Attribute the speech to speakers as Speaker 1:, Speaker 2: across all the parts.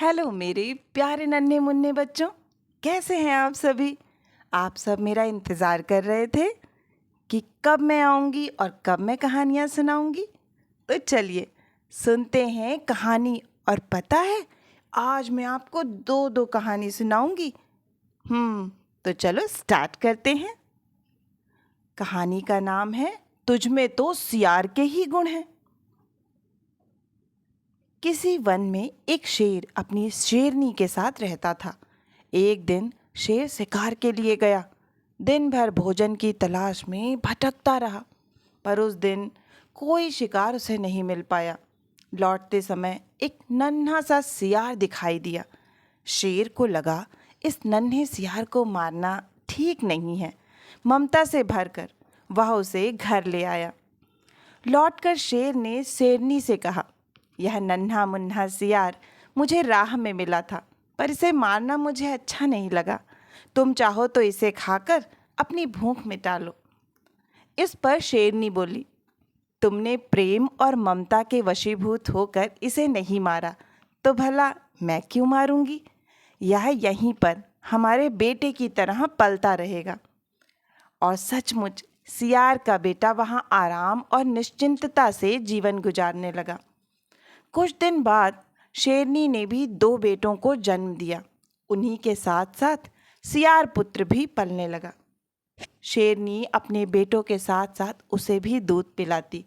Speaker 1: Hello मेरे प्यारे नन्हे मुन्ने बच्चों। कैसे हैं आप सभी? आप सब मेरा इंतज़ार कर रहे थे कि कब मैं आऊँगी और कब मैं कहानियाँ सुनाऊँगी। तो चलिए सुनते हैं कहानी। और पता है, आज मैं आपको दो दो कहानी सुनाऊँगी। तो चलो स्टार्ट करते हैं। कहानी का नाम है तुझ में तो सियार के ही गुण हैं। किसी वन में एक शेर अपनी शेरनी के साथ रहता था। एक दिन शेर शिकार के लिए गया। दिन भर भोजन की तलाश में भटकता रहा, पर उस दिन कोई शिकार उसे नहीं मिल पाया। लौटते समय एक नन्हा सा सियार दिखाई दिया। शेर को लगा इस नन्हे सियार को मारना ठीक नहीं है। ममता से भरकर वह उसे घर ले आया। लौटकर शेर ने शेरनी से कहा, यह नन्हा मुन्ना सियार मुझे राह में मिला था, पर इसे मारना मुझे अच्छा नहीं लगा। तुम चाहो तो इसे खाकर अपनी भूख मिटा लो। इस पर शेरनी बोली, तुमने प्रेम और ममता के वशीभूत होकर इसे नहीं मारा, तो भला मैं क्यों मारूंगी? यह यहीं पर हमारे बेटे की तरह पलता रहेगा। और सचमुच सियार का बेटा वहाँ आराम और निश्चिंतता से जीवन गुजारने लगा। कुछ दिन बाद शेरनी ने भी दो बेटों को जन्म दिया। उन्हीं के साथ साथ सियार पुत्र भी पलने लगा। शेरनी अपने बेटों के साथ साथ उसे भी दूध पिलाती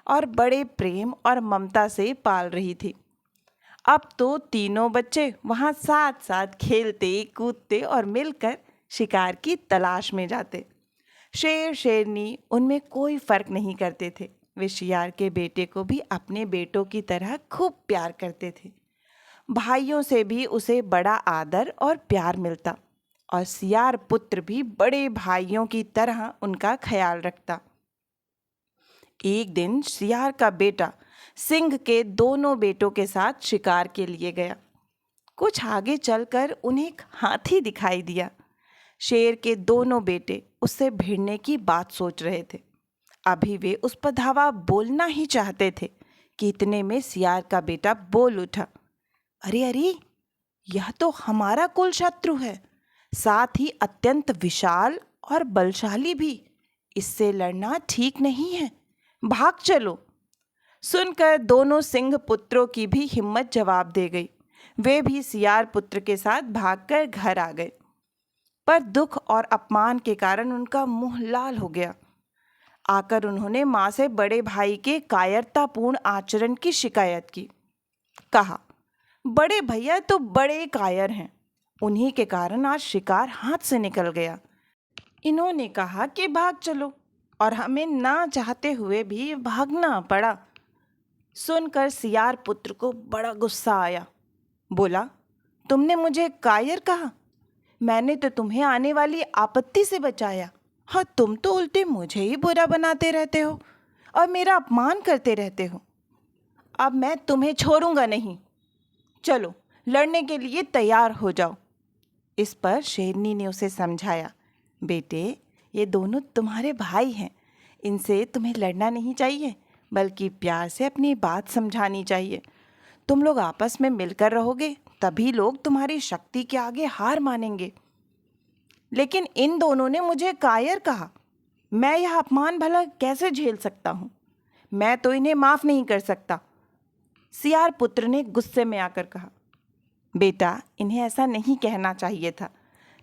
Speaker 1: और बड़े प्रेम और ममता से पाल रही थी। अब तो तीनों बच्चे वहाँ साथ साथ खेलते कूदते और मिलकर शिकार की तलाश में जाते। शेर शेरनी उनमें कोई फर्क नहीं करते थे। वे सियार के बेटे को भी अपने बेटों की तरह खूब प्यार करते थे। भाइयों से भी उसे बड़ा आदर और प्यार मिलता, और सियार पुत्र भी बड़े भाइयों की तरह उनका ख्याल रखता। एक दिन सियार का बेटा सिंह के दोनों बेटों के साथ शिकार के लिए गया। कुछ आगे चलकर उन्हें एक हाथी दिखाई दिया। शेर के दोनों बेटे उससे भिड़ने की बात सोच रहे थे। अभी वे उस पर धावा बोलना ही चाहते थे कि इतने में सियार का बेटा बोल उठा, अरे अरे, यह तो हमारा कुल शत्रु है, साथ ही अत्यंत विशाल और बलशाली भी। इससे लड़ना ठीक नहीं है, भाग चलो। सुनकर दोनों सिंह पुत्रों की भी हिम्मत जवाब दे गई। वे भी सियार पुत्र के साथ भागकर घर आ गए, पर दुख और अपमान के कारण उनका मुंह लाल हो गया। आकर उन्होंने माँ से बड़े भाई के कायरतापूर्ण आचरण की शिकायत की। कहा, बड़े भैया तो बड़े कायर हैं, उन्हीं के कारण आज शिकार हाथ से निकल गया। इन्होंने कहा कि भाग चलो, और हमें ना चाहते हुए भी भागना पड़ा। सुनकर सियार पुत्र को बड़ा गुस्सा आया। बोला, तुमने मुझे कायर कहा? मैंने तो तुम्हें आने वाली आपत्ति से बचाया। हाँ, तुम तो उल्टे मुझे ही बुरा बनाते रहते हो और मेरा अपमान करते रहते हो। अब मैं तुम्हें छोड़ूंगा नहीं। चलो लड़ने के लिए तैयार हो जाओ। इस पर शेरनी ने उसे समझाया, बेटे, ये दोनों तुम्हारे भाई हैं, इनसे तुम्हें लड़ना नहीं चाहिए, बल्कि प्यार से अपनी बात समझानी चाहिए। तुम लोग आपस में मिलकर रहोगे तभी लोग तुम्हारी शक्ति के आगे हार मानेंगे। लेकिन इन दोनों ने मुझे कायर कहा, मैं यह अपमान भला कैसे झेल सकता हूँ? मैं तो इन्हें माफ़ नहीं कर सकता। सियार पुत्र ने गुस्से में आकर कहा, बेटा, इन्हें ऐसा नहीं कहना चाहिए था।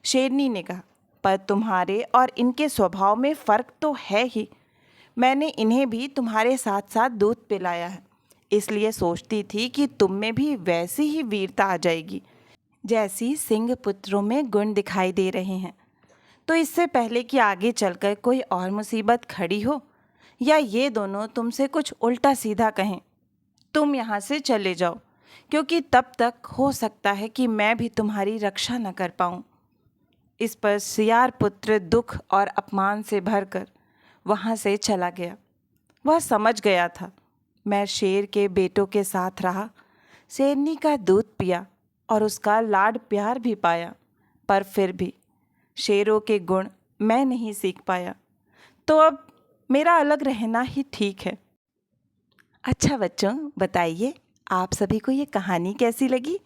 Speaker 1: शेरनी ने कहा, पर तुम्हारे और इनके स्वभाव में फ़र्क तो है ही। मैंने इन्हें भी तुम्हारे साथ साथ दूध पिलाया है, इसलिए सोचती थी कि तुम में भी वैसी ही वीरता आ जाएगी जैसी सिंह पुत्रों में गुण दिखाई दे रहे हैं। तो इससे पहले कि आगे चलकर कोई और मुसीबत खड़ी हो या ये दोनों तुमसे कुछ उल्टा सीधा कहें, तुम यहाँ से चले जाओ, क्योंकि तब तक हो सकता है कि मैं भी तुम्हारी रक्षा न कर पाऊँ। इस पर सियार पुत्र दुख और अपमान से भरकर वहाँ से चला गया। वह समझ गया था, मैं शेर के बेटों के साथ रहा, शेरनी का दूध पिया और उसका लाड प्यार भी पाया, पर फिर भी शेरों के गुण मैं नहीं सीख पाया, तो अब मेरा अलग रहना ही ठीक है। अच्छा बच्चों, बताइए आप सभी को ये कहानी कैसी लगी?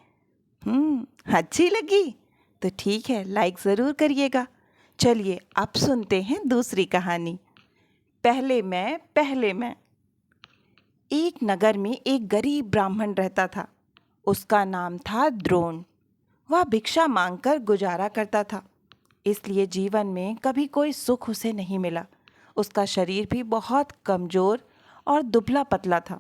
Speaker 1: अच्छी लगी तो ठीक है, लाइक ज़रूर करिएगा। चलिए अब सुनते हैं दूसरी कहानी। पहले मैं। एक नगर में एक गरीब ब्राह्मण रहता था। उसका नाम था द्रोण। वह भिक्षा मांगकर गुजारा करता था, इसलिए जीवन में कभी कोई सुख उसे नहीं मिला। उसका शरीर भी बहुत कमज़ोर और दुबला पतला था।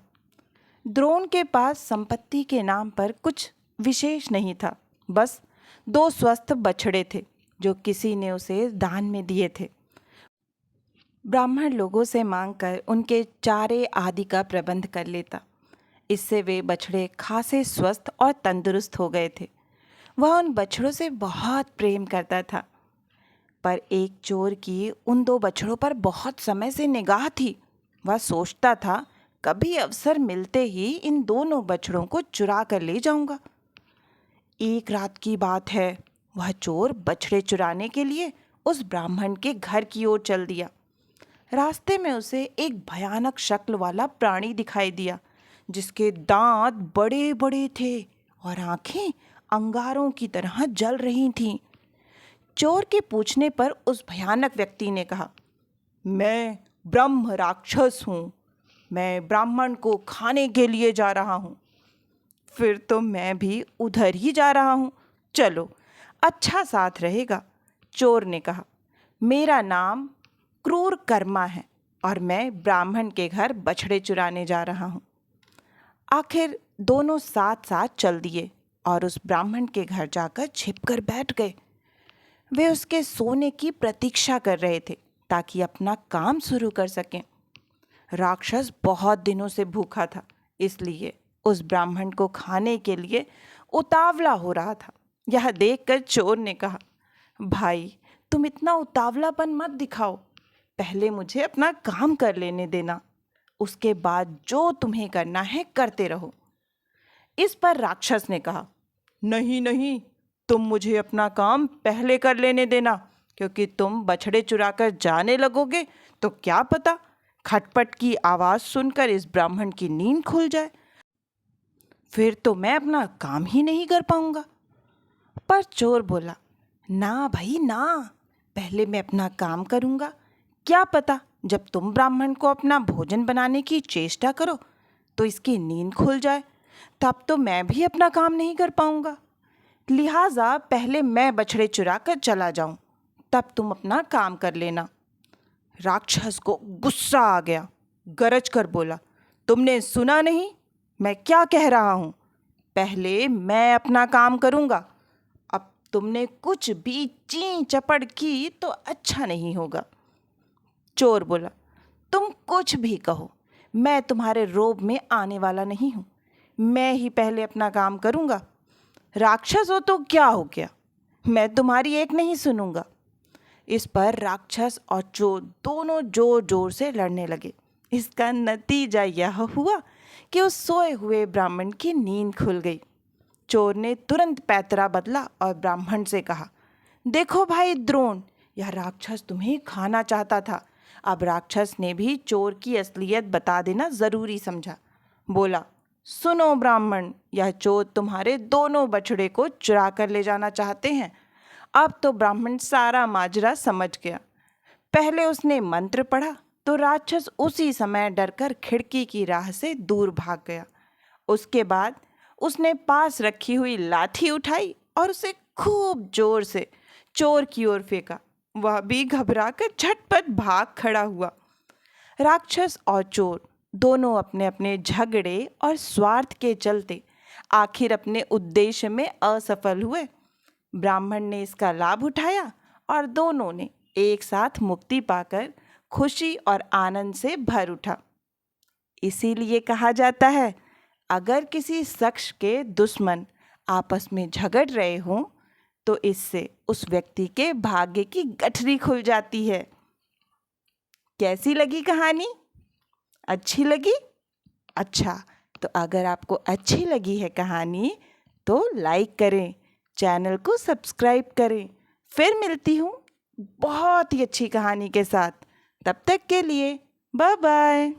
Speaker 1: द्रोण के पास संपत्ति के नाम पर कुछ विशेष नहीं था, बस 2 स्वस्थ बछड़े थे जो किसी ने उसे दान में दिए थे। ब्राह्मण लोगों से मांगकर उनके चारे आदि का प्रबंध कर लेता। इससे वे बछड़े खासे स्वस्थ और तंदुरुस्त हो गए थे। वह उन बछड़ों से बहुत प्रेम करता था, पर एक चोर की उन 2 बछड़ों पर बहुत समय से निगाह थी। वह सोचता था, कभी अवसर मिलते ही इन दोनों बछड़ों को चुरा कर ले जाऊंगा। एक रात की बात है, वह चोर बछड़े चुराने के लिए उस ब्राह्मण के घर की ओर चल दिया। रास्ते में उसे एक भयानक शक्ल वाला प्राणी दिखाई दिया, जिसके दांत बड़े बड़े थे और आंखें अंगारों की तरह जल रही थीं। चोर के पूछने पर उस भयानक व्यक्ति ने कहा, मैं ब्रह्म राक्षस हूँ। मैं ब्राह्मण को खाने के लिए जा रहा हूँ। फिर तो मैं भी उधर ही जा रहा हूँ, चलो, अच्छा साथ रहेगा। चोर ने कहा, मेरा नाम क्रूर कर्मा है और मैं ब्राह्मण के घर बछड़े चुराने जा रहा हूँ। आखिर दोनों साथ साथ चल दिए और उस ब्राह्मण के घर जाकर छिपकर बैठ गए। वे उसके सोने की प्रतीक्षा कर रहे थे ताकि अपना काम शुरू कर सकें। राक्षस बहुत दिनों से भूखा था, इसलिए उस ब्राह्मण को खाने के लिए उतावला हो रहा था। यह देखकर चोर ने कहा, भाई, तुम इतना उतावलापन मत दिखाओ। पहले मुझे अपना काम कर लेने देना, उसके बाद जो तुम्हें करना है करते रहो। इस पर राक्षस ने कहा, नहीं नहीं, तुम मुझे अपना काम पहले कर लेने देना, क्योंकि तुम बछड़े चुराकर जाने लगोगे तो क्या पता खटपट की आवाज़ सुनकर इस ब्राह्मण की नींद खुल जाए। फिर तो मैं अपना काम ही नहीं कर पाऊंगा। पर चोर बोला, ना भाई ना, पहले मैं अपना काम करूंगा। क्या पता जब तुम ब्राह्मण को अपना भोजन बनाने की चेष्टा करो तो इसकी नींद खुल जाए, तब तो मैं भी अपना काम नहीं कर पाऊंगा। लिहाजा पहले मैं बछड़े चुरा कर चला जाऊं, तब तुम अपना काम कर लेना। राक्षस को गुस्सा आ गया, गरज कर बोला, तुमने सुना नहीं मैं क्या कह रहा हूं? पहले मैं अपना काम करूंगा। अब तुमने कुछ भी ची चपड़ की तो अच्छा नहीं होगा। चोर बोला, तुम कुछ भी कहो, मैं तुम्हारे रोब में आने वाला नहीं हूं। मैं ही पहले अपना काम करूंगा। राक्षस हो तो क्या हो गया, मैं तुम्हारी एक नहीं सुनूंगा। इस पर राक्षस और चोर दोनों जोर जोर से लड़ने लगे। इसका नतीजा यह हुआ कि उस सोए हुए ब्राह्मण की नींद खुल गई। चोर ने तुरंत पैतरा बदला और ब्राह्मण से कहा, देखो भाई द्रोण, यह राक्षस तुम्हें खाना चाहता था। अब राक्षस ने भी चोर की असलियत बता देना ज़रूरी समझा। बोला, सुनो ब्राह्मण, यह चोर तुम्हारे दोनों बछड़े को चुरा कर ले जाना चाहते हैं। अब तो ब्राह्मण सारा माजरा समझ गया। पहले उसने मंत्र पढ़ा तो राक्षस उसी समय डरकर खिड़की की राह से दूर भाग गया। उसके बाद उसने पास रखी हुई लाठी उठाई और उसे खूब जोर से चोर की ओर फेंका। वह भी घबराकर झटपट भाग खड़ा हुआ। राक्षस और चोर दोनों अपने अपने झगड़े और स्वार्थ के चलते आखिर अपने उद्देश्य में असफल हुए। ब्राह्मण ने इसका लाभ उठाया और दोनों ने एक साथ मुक्ति पाकर खुशी और आनंद से भर उठा। इसीलिए कहा जाता है, अगर किसी शख्स के दुश्मन आपस में झगड़ रहे हों तो इससे उस व्यक्ति के भाग्य की गठरी खुल जाती है। कैसी लगी कहानी? अच्छी लगी? अच्छा, तो अगर आपको अच्छी लगी है कहानी तो लाइक करें, चैनल को सब्सक्राइब करें। फिर मिलती हूँ बहुत ही अच्छी कहानी के साथ। तब तक के लिए बाय बाय।